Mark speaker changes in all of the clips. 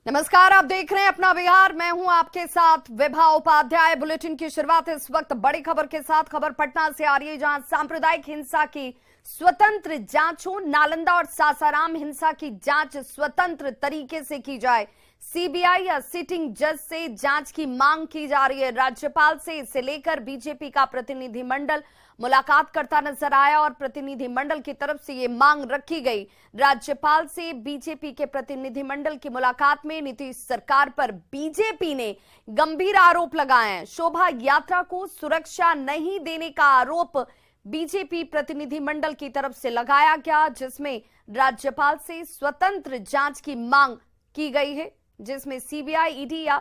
Speaker 1: नमस्कार, आप देख रहे हैं अपना बिहार। मैं हूं आपके साथ विभा उपाध्याय। बुलेटिन की शुरुआत इस वक्त बड़ी खबर के साथ। खबर पटना से आ रही है, जहां सांप्रदायिक हिंसा की स्वतंत्र जांच हो। नालंदा और सासाराम हिंसा की जांच स्वतंत्र तरीके से की जाए। सीबीआई या सिटिंग जज से जांच की मांग की जा रही है। राज्यपाल से इसे लेकर बीजेपी का प्रतिनिधिमंडल मुलाकात करता नजर आया और प्रतिनिधिमंडल की तरफ से ये मांग रखी गई। राज्यपाल से बीजेपी के प्रतिनिधिमंडल की मुलाकात में नीतीश सरकार पर बीजेपी ने गंभीर आरोप लगाए हैं। शोभा यात्रा को सुरक्षा नहीं देने का आरोप बीजेपी प्रतिनिधिमंडल की तरफ से लगाया गया, जिसमें राज्यपाल से स्वतंत्र जांच की मांग की गई है, जिसमें सीबीआई, ईडी या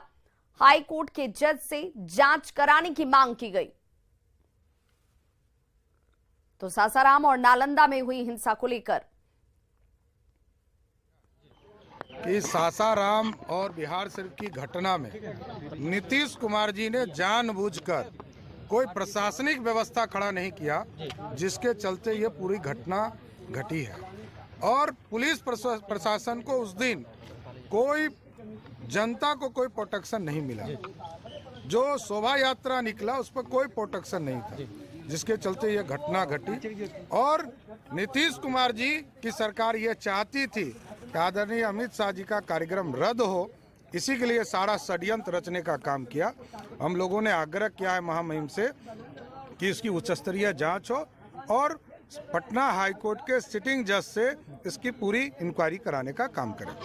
Speaker 1: हाई कोर्ट के जज से जांच कराने की मांग की गई। तो सासाराम और नालंदा में हुई हिंसा को लेकर
Speaker 2: कि सासाराम और बिहार शरीफ की घटना में नीतीश कुमार जी ने जानबूझकर कोई प्रशासनिक व्यवस्था खड़ा नहीं किया, जिसके चलते ये पूरी घटना घटी है। और पुलिस प्रशासन को उस दिन कोई जनता को कोई प्रोटेक्शन नहीं मिला। जो शोभा यात्रा निकला उस पर कोई प्रोटेक्शन नहीं था, जिसके चलते ये घटना घटी। और नीतीश कुमार जी की सरकार ये चाहती थी कि आदरणीय अमित शाह जी का कार्यक्रम रद्द हो, इसी के लिए सारा षड्यंत्र रचने का काम किया। हम लोगों ने आग्रह किया है महामहिम से कि इसकी उच्च स्तरीय जांच हो और पटना हाईकोर्ट के सिटिंग जज से इसकी पूरी इंक्वायरी कराने का काम करें।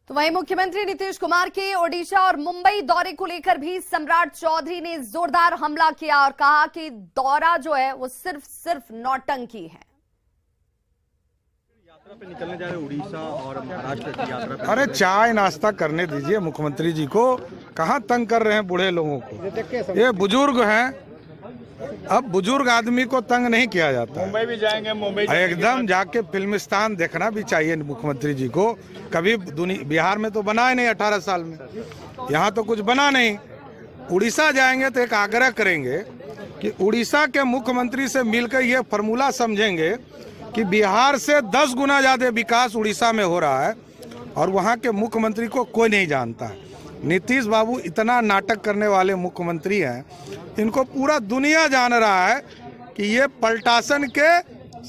Speaker 1: तो वहीं मुख्यमंत्री नीतीश कुमार के ओडिशा और मुंबई दौरे को लेकर भी सम्राट चौधरी ने जोरदार हमला किया और कहा कि दौरा जो है वो सिर्फ नौटंकी है।
Speaker 3: यात्रा पे निकलने जा रहे उड़ीसा और महाराष्ट्र की यात्रा पे।
Speaker 2: अरे चाय नाश्ता करने दीजिए मुख्यमंत्री जी को, कहाँ तंग कर रहे हैं बूढ़े लोगों को। ये बुजुर्ग हैं, अब बुजुर्ग आदमी को तंग नहीं किया जाता।
Speaker 3: मुंबई भी जाएंगे, मुंबई
Speaker 2: एकदम जाके फिल्मिस्तान देखना भी चाहिए मुख्यमंत्री जी को। कभी बिहार में तो बना ही नहीं 18 साल में, यहाँ तो कुछ बना नहीं। उड़ीसा जाएंगे तो एक आग्रह करेंगे कि उड़ीसा के मुख्यमंत्री से मिलकर ये फॉर्मूला समझेंगे कि बिहार से 10 गुना ज्यादा विकास उड़ीसा में हो रहा है और वहाँ के मुख्यमंत्री को कोई नहीं जानता है। नीतीश बाबू इतना नाटक करने वाले मुख्यमंत्री हैं, इनको पूरा दुनिया जान रहा है कि ये पलटासन के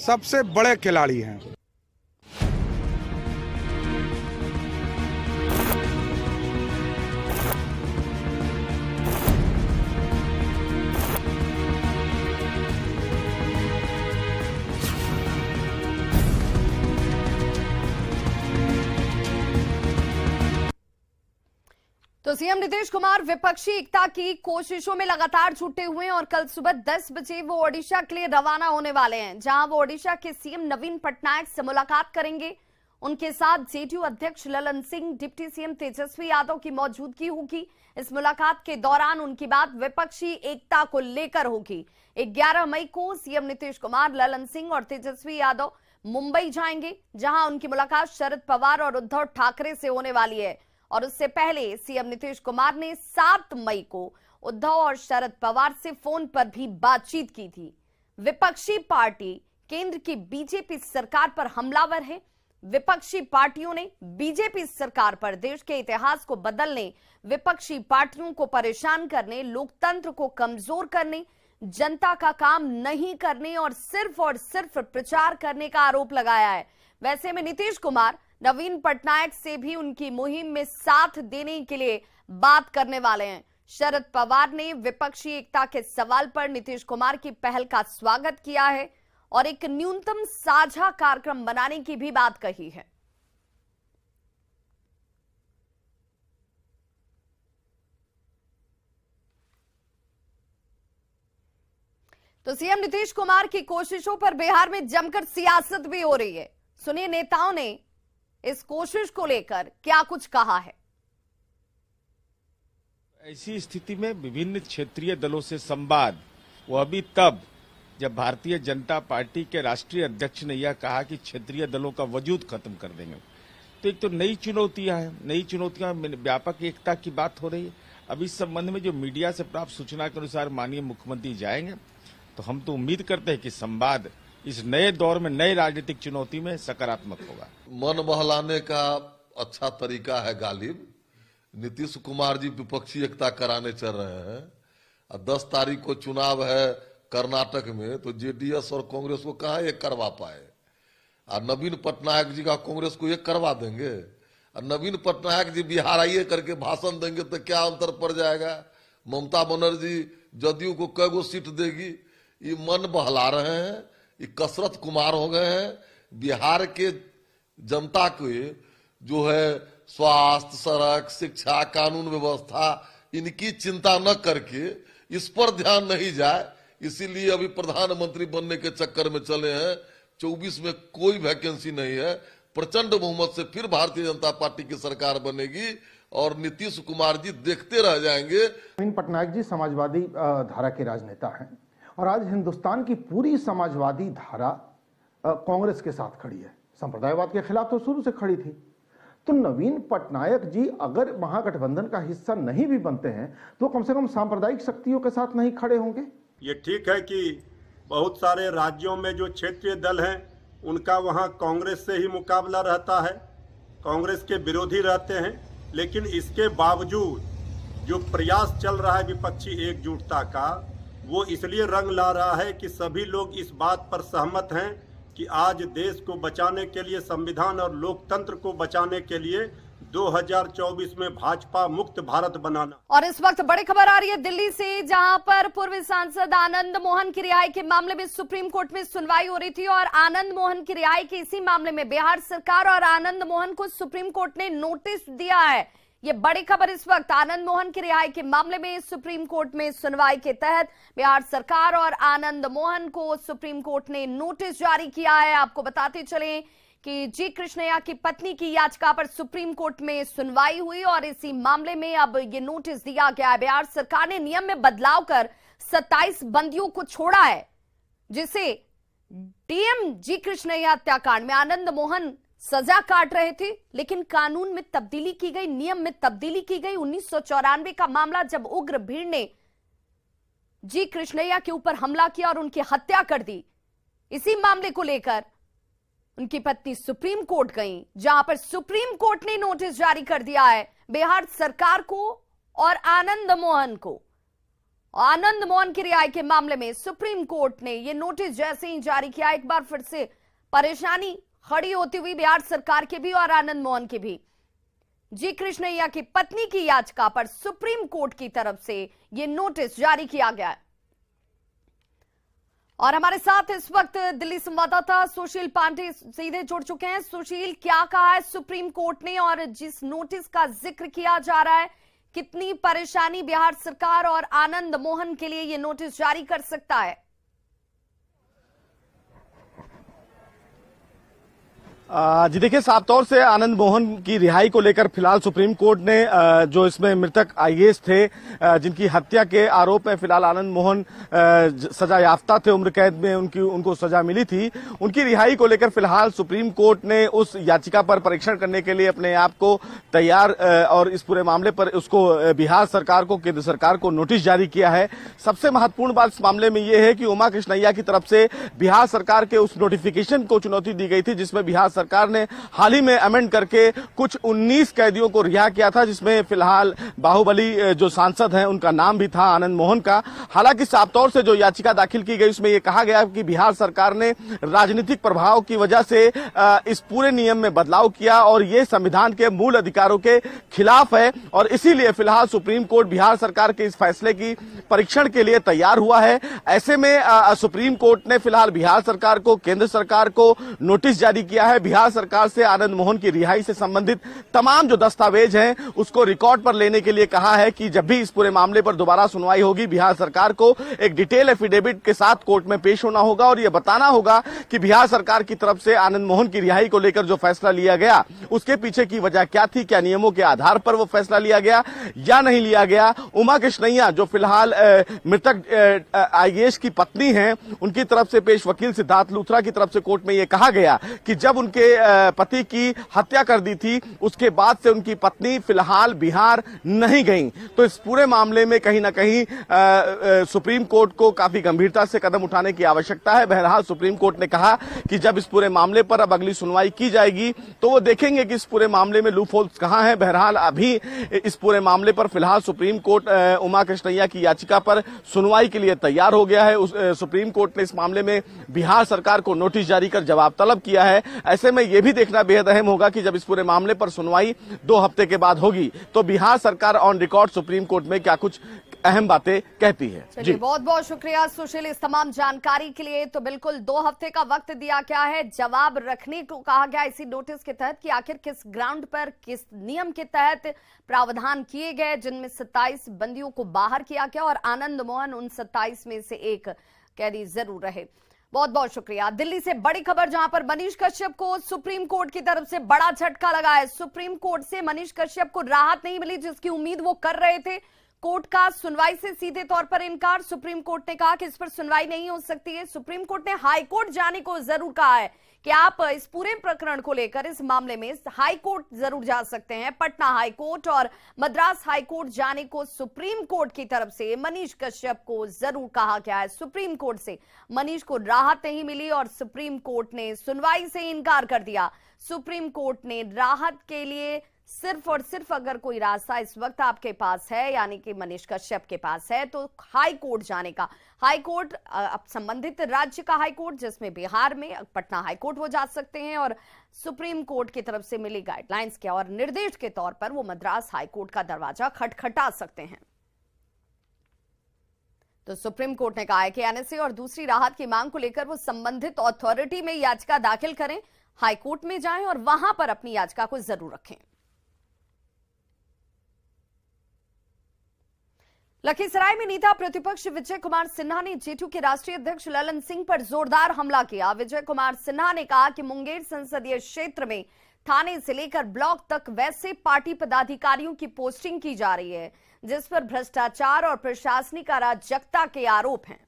Speaker 2: सबसे बड़े खिलाड़ी हैं।
Speaker 1: तो सीएम नीतीश कुमार विपक्षी एकता की कोशिशों में लगातार जुटे हुए हैं और कल सुबह 10 बजे वो ओडिशा के लिए रवाना होने वाले हैं, जहां वो ओडिशा के सीएम नवीन पटनायक से मुलाकात करेंगे। उनके साथ जेडीयू अध्यक्ष ललन सिंह, डिप्टी सीएम तेजस्वी यादव की मौजूदगी होगी। इस मुलाकात के दौरान उनकी बात विपक्षी एकता को लेकर होगी। 11 मई को सीएम नीतीश कुमार, ललन सिंह और तेजस्वी यादव मुंबई जाएंगे, जहां उनकी मुलाकात शरद पवार और उद्धव ठाकरे से होने वाली है। और उससे पहले सीएम नीतीश कुमार ने 7 मई को उद्धव और शरद पवार से फोन पर भी बातचीत की थी। विपक्षी पार्टी केंद्र की बीजेपी सरकार पर हमलावर है। विपक्षी पार्टियों ने बीजेपी सरकार पर देश के इतिहास को बदलने, विपक्षी पार्टियों को परेशान करने, लोकतंत्र को कमजोर करने, जनता का काम नहीं करने और सिर्फ प्रचार करने का आरोप लगाया है। वैसे में नीतीश कुमार नवीन पटनायक से भी उनकी मुहिम में साथ देने के लिए बात करने वाले हैं। शरद पवार ने विपक्षी एकता के सवाल पर नीतीश कुमार की पहल का स्वागत किया है और एक न्यूनतम साझा कार्यक्रम बनाने की भी बात कही है। तो सीएम नीतीश कुमार की कोशिशों पर बिहार में जमकर सियासत भी हो रही है। सुनिए नेताओं ने इस कोशिश को लेकर क्या कुछ कहा है।
Speaker 4: ऐसी स्थिति में विभिन्न क्षेत्रीय दलों से संवाद, वह भी तब जब भारतीय जनता पार्टी के राष्ट्रीय अध्यक्ष ने यह कहा कि क्षेत्रीय दलों का वजूद खत्म कर देंगे। तो एक तो नई चुनौतियां हैं, नई चुनौतियां, व्यापक एकता की बात हो रही है। अब इस संबंध में जो मीडिया से प्राप्त सूचना के अनुसार माननीय मुख्यमंत्री जाएंगे, तो हम तो उम्मीद करते हैं कि संवाद इस नए दौर में, नए राजनीतिक चुनौती में सकारात्मक होगा।
Speaker 5: मन बहलाने का अच्छा तरीका है गालिब। नीतीश कुमार जी विपक्षी एकता कराने चल रहे हैं और 10 तारीख को चुनाव है कर्नाटक में, तो जेडीएस और कांग्रेस को कहाँ एक करवा पाए। और नवीन पटनायक जी का कांग्रेस को एक करवा देंगे, और नवीन पटनायक जी बिहार आइए करके भाषण देंगे तो क्या अंतर पड़ जाएगा। ममता बनर्जी जदयू को कई गो सीट देगी, ये मन बहला रहे हैं, ये कसरत कुमार हो गए हैं। बिहार के जनता को जो है स्वास्थ्य, सड़क, शिक्षा, कानून व्यवस्था, इनकी चिंता न करके इस पर ध्यान नहीं जाए, इसीलिए अभी प्रधानमंत्री बनने के चक्कर में चले हैं। 24 में कोई वैकेंसी नहीं है, प्रचंड बहुमत से फिर भारतीय जनता पार्टी की सरकार बनेगी और नीतीश कुमार जी देखते रह जाएंगे।
Speaker 6: नवीन पटनायक जी समाजवादी धारा के राजनेता हैं और आज हिंदुस्तान की पूरी समाजवादी धारा कांग्रेस के साथ खड़ी है। संप्रदायवाद के खिलाफ तो शुरू से खड़ी थी। तो नवीन पटनायक जी अगर महागठबंधन का हिस्सा नहीं भी बनते हैं तो कम से कम सांप्रदायिक शक्तियों के साथ नहीं खड़े होंगे।
Speaker 7: ये ठीक है कि बहुत सारे राज्यों में जो क्षेत्रीय दल हैं उनका वहाँ कांग्रेस से ही मुकाबला रहता है, कांग्रेस के विरोधी रहते हैं, लेकिन इसके बावजूद जो प्रयास चल रहा है विपक्षी एकजुटता का, वो इसलिए रंग ला रहा है कि सभी लोग इस बात पर सहमत हैं कि आज देश को बचाने के लिए, संविधान और लोकतंत्र को बचाने के लिए 2024 में भाजपा मुक्त भारत बनाना।
Speaker 1: और इस वक्त बड़ी खबर आ रही है दिल्ली से, जहां पर पूर्व सांसद आनंद मोहन की रिहाई के मामले में सुप्रीम कोर्ट में सुनवाई हो रही थी और आनंद मोहन की रिहाई के इसी मामले में बिहार सरकार और आनंद मोहन को सुप्रीम कोर्ट ने नोटिस दिया है। ये बड़ी खबर इस वक्त, आनंद मोहन की रिहाई के मामले में सुप्रीम कोर्ट में सुनवाई के तहत बिहार सरकार और आनंद मोहन को सुप्रीम कोर्ट ने नोटिस जारी किया है। आपको बताते चलें कि जी कृष्णैया की पत्नी की याचिका पर सुप्रीम कोर्ट में सुनवाई हुई और इसी मामले में अब ये नोटिस दिया गया है। बिहार सरकार ने नियम में बदलाव कर 27 बंदियों को छोड़ा है, जिसे डीएम जी कृष्णैया हत्याकांड में आनंद मोहन सजा काट रहे थे, लेकिन कानून में तब्दीली की गई, नियम में तब्दीली की गई। 1994 का मामला, जब उग्र भीड़ ने जी कृष्णैया के ऊपर हमला किया और उनकी हत्या कर दी, इसी मामले को लेकर उनकी पत्नी सुप्रीम कोर्ट गई, जहां पर सुप्रीम कोर्ट ने नोटिस जारी कर दिया है बिहार सरकार को और आनंद मोहन को। आनंद मोहन की रिहाई के मामले में सुप्रीम कोर्ट ने यह नोटिस जैसे ही जारी किया, एक बार फिर से परेशानी खड़ी होती हुई बिहार सरकार के भी और आनंद मोहन के भी। जी कृष्णैया की पत्नी की याचिका पर सुप्रीम कोर्ट की तरफ से यह नोटिस जारी किया गया है। और हमारे साथ इस वक्त दिल्ली संवाददाता सुशील पांडे सीधे जुड़ चुके हैं। सुशील, क्या कहा है सुप्रीम कोर्ट ने और जिस नोटिस का जिक्र किया जा रहा है, कितनी परेशानी बिहार सरकार और आनंद मोहन के लिए यह नोटिस जारी कर सकता है?
Speaker 8: जी देखिए, साफ तौर से आनंद मोहन की रिहाई को लेकर फिलहाल सुप्रीम कोर्ट ने जो इसमें मृतक आईएएस थे जिनकी हत्या के आरोप में फिलहाल आनंद मोहन सजा याफ्ता थे, उम्र कैद में उनको सजा मिली थी, उनकी रिहाई को लेकर फिलहाल सुप्रीम कोर्ट ने उस याचिका पर परीक्षण करने के लिए अपने आप को तैयार और इस पूरे मामले पर उसको बिहार सरकार को, केंद्र सरकार को नोटिस जारी किया है। सबसे महत्वपूर्ण बात इस मामले में यह है कि उमा कृष्णैया की तरफ से बिहार सरकार के उस नोटिफिकेशन को चुनौती दी गई थी जिसमें बिहार सरकार ने हाल ही में अमेंड करके कुछ 19 कैदियों को रिहा किया था, जिसमें फिलहाल बाहुबली जो सांसद हैं उनका नाम भी था, आनंद मोहन का। हालांकि साफ तौर से जो याचिका दाखिल की गई उसमें यह कहा गया कि बिहार सरकार ने राजनीतिक प्रभाव की वजह से इस पूरे नियम में बदलाव किया और ये संविधान के मूल अधिकारों के खिलाफ है और इसीलिए फिलहाल सुप्रीम कोर्ट बिहार सरकार के इस फैसले की परीक्षण के लिए तैयार हुआ है। ऐसे में सुप्रीम कोर्ट ने फिलहाल बिहार सरकार को, केंद्र सरकार को नोटिस जारी किया है। बिहार सरकार से आनंद मोहन की रिहाई से संबंधित तमाम जो दस्तावेज हैं उसको रिकॉर्ड पर लेने के लिए कहा है कि जब भी इस पूरे मामले पर दोबारा सुनवाई होगी, बिहार सरकार को एक डिटेल एफिडेविट के साथ कोर्ट में पेश होना होगा और यह बताना होगा कि बिहार सरकार की तरफ से आनंद मोहन की रिहाई को लेकर जो फैसला लिया गया उसके पीछे की वजह क्या थी, क्या नियमों के आधार पर वो फैसला लिया गया या नहीं लिया गया। उमा कृष्णैया जो फिलहाल मृतक आईएएस की पत्नी हैं, उनकी तरफ से पेश वकील सिद्धार्थ लूथरा की तरफ से कोर्ट में यह कहा गया कि जब उनके उनके पति की हत्या कर दी थी, उसके बाद से उनकी पत्नी फिलहाल बिहार नहीं गई। तो इस पूरे मामले में कहीं ना कहीं सुप्रीम कोर्ट को काफी गंभीरता से कदम उठाने की आवश्यकता है। बहरहाल सुप्रीम कोर्ट ने कहा कि जब इस पूरे मामले पर अब अगली सुनवाई की जाएगी तो वो देखेंगे कि इस पूरे मामले में लूप होल्स कहां हैं। बहरहाल अभी इस पूरे मामले पर फिलहाल सुप्रीम कोर्ट उमा कृष्णैया की याचिका पर सुनवाई के लिए तैयार हो गया है। सुप्रीम कोर्ट ने इस मामले में बिहार सरकार को नोटिस जारी कर जवाब तलब किया है। ऐसे में यह भी देखना बेहद अहम होगा कि जब इस पूरे मामले पर सुनवाई 2 हफ्ते के बाद होगी तो बिहार सरकार ऑन रिकॉर्ड सुप्रीम कोर्ट में क्या कुछ अहम बातें कहती है। जी
Speaker 1: बहुत बहुत शुक्रिया सुशील इस तमाम जानकारी के लिए। तो बिल्कुल 2 हफ्ते का वक्त दिया गया है, जवाब रखने को कहा गया इसी नोटिस के तहत कि आखिर किस ग्राउंड पर किस नियम के तहत प्रावधान किए गए, जिनमें 27 बंदियों को बाहर किया गया और आनंद मोहन उन 27 में से एक कैदी जरूर रहे। बहुत बहुत शुक्रिया। दिल्ली से बड़ी खबर जहां पर मनीष कश्यप को सुप्रीम कोर्ट की तरफ से बड़ा झटका लगा है। सुप्रीम कोर्ट से मनीष कश्यप को राहत नहीं मिली जिसकी उम्मीद वो कर रहे थे। कोर्ट का सुनवाई से सीधे तौर पर इनकार। सुप्रीम कोर्ट ने कहा कि इस पर सुनवाई नहीं हो सकती है। सुप्रीम कोर्ट ने हाई कोर्ट जाने को जरूर कहा है कि आप इस पूरे प्रकरण को लेकर इस मामले में हाई कोर्ट जरूर जा सकते हैं। पटना हाई कोर्ट और मद्रास हाई कोर्ट जाने को सुप्रीम कोर्ट की तरफ से मनीष कश्यप को जरूर कहा गया है। सुप्रीम कोर्ट से मनीष को राहत नहीं मिली और सुप्रीम कोर्ट ने सुनवाई से इनकार कर दिया। सुप्रीम कोर्ट ने राहत के लिए सिर्फ और सिर्फ अगर कोई रास्ता इस वक्त आपके पास है यानी कि मनीष कश्यप के पास है तो हाई कोर्ट जाने का। हाई कोर्ट अब संबंधित राज्य का हाई कोर्ट जिसमें बिहार में पटना हाई कोर्ट वो जा सकते हैं और सुप्रीम कोर्ट की तरफ से मिली गाइडलाइंस के और निर्देश के तौर पर वो मद्रास हाई कोर्ट का दरवाजा खटखटा सकते हैं। तो सुप्रीम कोर्ट ने कहा है कि एनएसए और दूसरी राहत की मांग को लेकर वो संबंधित अथॉरिटी में याचिका दाखिल करें, हाई कोर्ट में जाएं और वहां पर अपनी याचिका को जरूर रखें। लखीसराय में नेता प्रतिपक्ष विजय कुमार सिन्हा ने जेटू के राष्ट्रीय अध्यक्ष ललन सिंह पर जोरदार हमला किया। विजय कुमार सिन्हा ने कहा कि मुंगेर संसदीय क्षेत्र में थाने से लेकर ब्लॉक तक वैसे पार्टी पदाधिकारियों की पोस्टिंग की जा रही है जिस पर भ्रष्टाचार और प्रशासनिक अराजकता के आरोप हैं।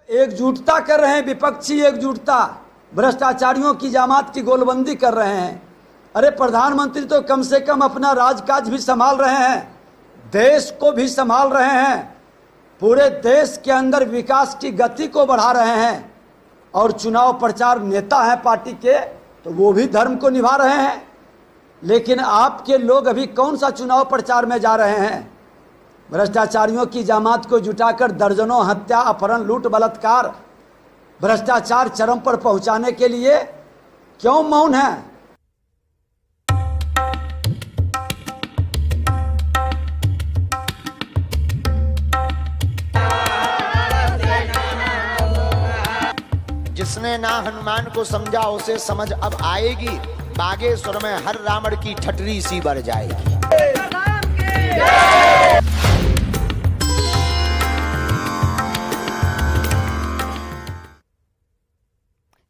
Speaker 9: एकजुटता कर रहे हैं, विपक्षी एकजुटता, भ्रष्टाचारियों की जामात की गोलबंदी कर रहे हैं। अरे प्रधानमंत्री तो कम से कम अपना राजकाज भी संभाल रहे हैं, देश को भी संभाल रहे हैं, पूरे देश के अंदर विकास की गति को बढ़ा रहे हैं और चुनाव प्रचार नेता है पार्टी के तो वो भी धर्म को निभा रहे हैं। लेकिन आपके लोग अभी कौन सा चुनाव प्रचार में जा रहे हैं? भ्रष्टाचारियों की जामात को जुटाकर दर्जनों हत्या, अपहरण, लूट, बलात्कार, भ्रष्टाचार चरम पर पहुंचाने के लिए क्यों मौन है?
Speaker 10: जिसने ना हनुमान को समझा उसे समझ अब आएगी, बागेश्वर में हर रावण की ठटरी सी बढ़ जाएगी।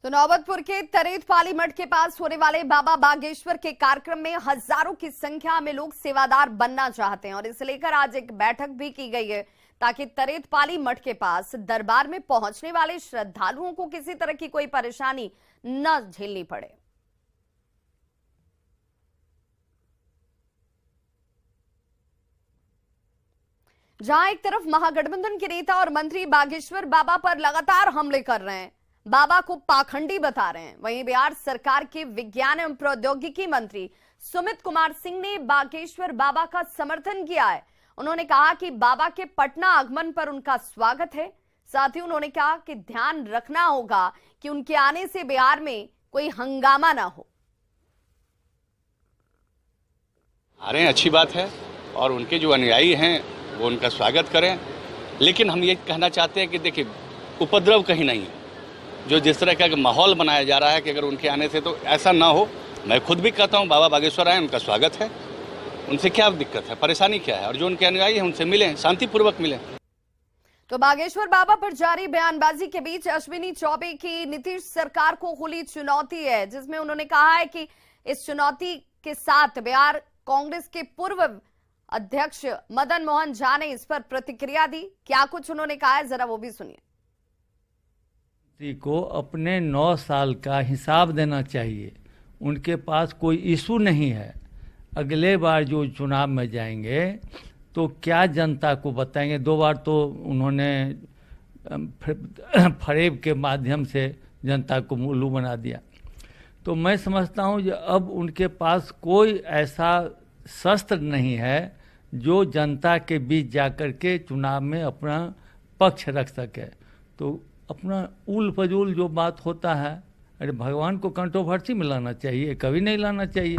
Speaker 1: तो नौबतपुर के तरेतपाली मठ के पास होने वाले बाबा बागेश्वर के कार्यक्रम में हजारों की संख्या में लोग सेवादार बनना चाहते हैं और इसे लेकर आज एक बैठक भी की गई है ताकि तरेतपाली मठ के पास दरबार में पहुंचने वाले श्रद्धालुओं को किसी तरह की कोई परेशानी न झेलनी पड़े। जहां एक तरफ महागठबंधन के नेता और मंत्री बागेश्वर बाबा पर लगातार हमले कर रहे हैं, बाबा को पाखंडी बता रहे हैं, वहीं बिहार सरकार के विज्ञान एवं प्रौद्योगिकी मंत्री सुमित कुमार सिंह ने बागेश्वर बाबा का समर्थन किया है। उन्होंने कहा कि बाबा के पटना आगमन पर उनका स्वागत है। साथ ही उन्होंने कहा कि ध्यान रखना होगा कि उनके आने से बिहार में कोई हंगामा ना हो।
Speaker 11: आ रहे हैं, अच्छी बात है और उनके जो अनुयायी हैं वो उनका स्वागत करें, लेकिन हम ये कहना चाहते हैं कि देखिए उपद्रव कहीं नहीं है। जो जिस तरह का माहौल बनाया जा रहा है कि अगर उनके आने से तो ऐसा ना हो। मैं खुद भी कहता हूँ बाबा बागेश्वर आए, उनका स्वागत है, उनसे क्या दिक्कत है, परेशानी क्या है, और जो उनके अनुयायी हैं उनसे मिलें, शांतिपूर्वक मिलें।
Speaker 1: तो बागेश्वर बाबा पर जारी बयानबाजी के बीच अश्विनी चौबे की नीतीश सरकार को खुली चुनौती है, जिसमें उन्होंने कहा है कि इस चुनौती के साथ बिहार कांग्रेस के पूर्व अध्यक्ष मदन मोहन झा ने इस पर प्रतिक्रिया दी। क्या कुछ उन्होंने कहा है, जरा वो भी सुनिए।
Speaker 12: को अपने 9 साल का हिसाब देना चाहिए। उनके पास कोई इशू नहीं है। अगले बार जो चुनाव में जाएंगे तो क्या जनता को बताएंगे। 2 बार तो उन्होंने फरेब के माध्यम से जनता को उल्लू बना दिया। तो मैं समझता हूँ कि अब उनके पास कोई ऐसा शस्त्र नहीं है जो जनता के बीच जाकर के चुनाव में अपना पक्ष रख सके। तो अपना उल फजूल जो बात होता है, अरे भगवान को कंट्रोवर्सी में लाना चाहिए, कभी नहीं लाना चाहिए।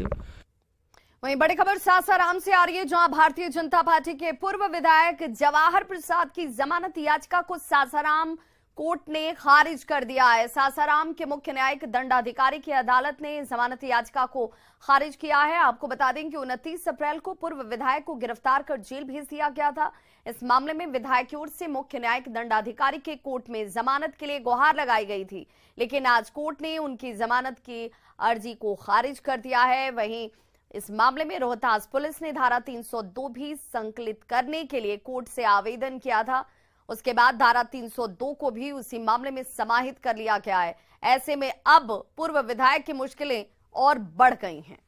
Speaker 1: वहीं बड़ी खबर सासाराम से आ रही है, जहां भारतीय जनता पार्टी के पूर्व विधायक जवाहर प्रसाद की जमानत याचिका को सासाराम कोर्ट ने खारिज कर दिया है। सासाराम के मुख्य न्यायिक दंडाधिकारी की अदालत ने जमानत याचिका को खारिज किया है। आपको बता दें कि 29 अप्रैल को पूर्व विधायक को गिरफ्तार कर जेल भेज दिया गया था। इस मामले में विधायक की ओर से मुख्य न्यायिक दंडाधिकारी के कोर्ट में जमानत के लिए गुहार लगाई गई थी, लेकिन आज कोर्ट ने उनकी जमानत की अर्जी को खारिज कर दिया है। वहीं इस मामले में रोहतास पुलिस ने धारा 302 भी संकलित करने के लिए कोर्ट से आवेदन किया था। उसके बाद धारा 302 को भी उसी मामले में समाहित कर लिया गया है। ऐसे में अब पूर्व विधायक की मुश्किलें और बढ़ गई हैं।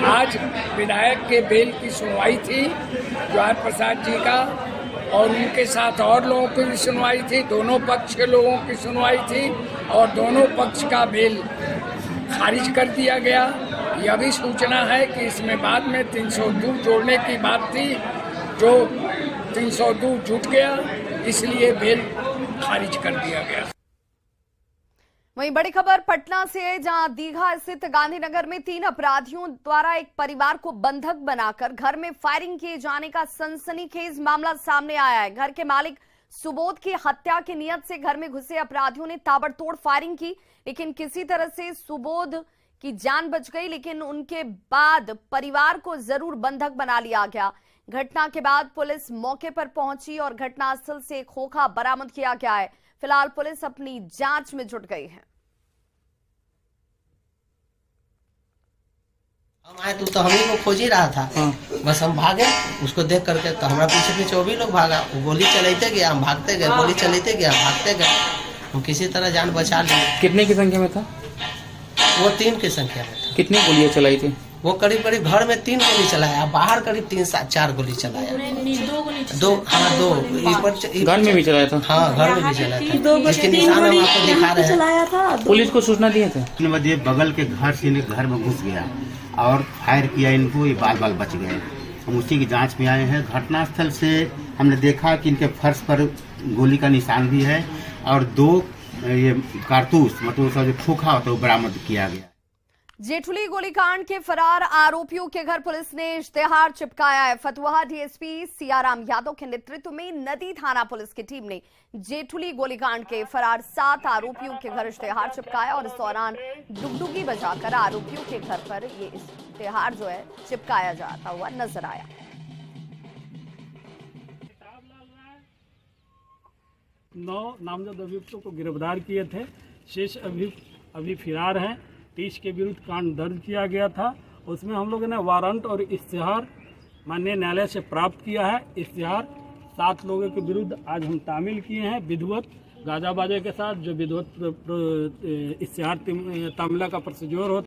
Speaker 13: आज विधायक के बेल की सुनवाई थी जवाहर प्रसाद जी का, और उनके साथ और लोगों की भी सुनवाई थी। दोनों पक्ष के लोगों की सुनवाई थी और दोनों पक्ष का बेल खारिज कर दिया गया। यह भी सूचना है कि इसमें बाद में 302 जोड़ने की बात थी, जो 302 जुट गया, इसलिए बेल खारिज कर दिया गया।
Speaker 1: वहीं बड़ी खबर पटना से, जहां दीघा स्थित गांधीनगर में 3 अपराधियों द्वारा एक परिवार को बंधक बनाकर घर में फायरिंग किए जाने का सनसनीखेज मामला सामने आया है। घर के मालिक सुबोध की हत्या की नियत से घर में घुसे अपराधियों ने ताबड़तोड़ फायरिंग की, लेकिन किसी तरह से सुबोध की जान बच गई, लेकिन उनके बाद परिवार को जरूर बंधक बना लिया गया। घटना के बाद पुलिस मौके पर पहुंची और घटनास्थल से एक खोखा बरामद किया गया है। फिलहाल पुलिस अपनी जांच में जुट गई है।
Speaker 14: हम आए तो हम ही को खोज ही रहा था। बस हम भागे, उसको देख करके तो हमारा पीछे पीछे वो भी लोग भागा। वो गोली चलाते गया, हम भागते गए, गोली चलाते गया, भागते गए, हम किसी तरह जान बचा लिए।
Speaker 15: कितने की संख्या में था?
Speaker 14: वो 3 की संख्या में था।
Speaker 15: कितनी गोलियां चलाई थी?
Speaker 14: वो करीब करीब घर में 3 गोली चलाया, बाहर करीब 3-4 गोली चलाया। 2
Speaker 15: घर में भी चलाया था?
Speaker 14: हाँ, घर में भी चलाया था। इसके निशान हम आपको दिखा रहे हैं।
Speaker 15: पुलिस को सूचना दिए थे?
Speaker 16: 3 बजे बगल के घर से घर में घुस गया और फायर किया इनको, ये बाल बाल बच गए। हम उसी की जांच में आए हैं। घटनास्थल से हमने देखा कि इनके फर्श पर गोली का निशान भी है और 2 ये कारतूस, मतलब उसका जो खोखा होता है, वो बरामद किया गया।
Speaker 1: जेठुली गोलीकांड के फरार आरोपियों के घर पुलिस ने इश्तेहार चिपकाया है। फतुहा डीएसपी सियाराम यादव के नेतृत्व में नदी थाना पुलिस की टीम ने जेठुली गोलीकांड के फरार 7 आरोपियों के घर इश्तेहार चिपकाया और इस दौरान डुगडुगी बजाकर आरोपियों के घर पर ये इश्तेहार जो है चिपकाया जाता हुआ नजर आया।
Speaker 17: 9 नामजद अभियुक्तों को गिरफ्तार किए थे। शेष अभियुक्त अभी फरार हैं। 30 के विरुद्ध कांड दर्ज किया गया था। उसमें हम लोगों ने वारंट और इश्तेहार माननीय न्यायालय से प्राप्त किया है। इश्तेहार 7 लोगों के विरुद्ध आज हम तामील किए हैं विधिवत गाजा बाजा के साथ। जो विधिवत इश्तेहार तामीला का प्रोसीजर होता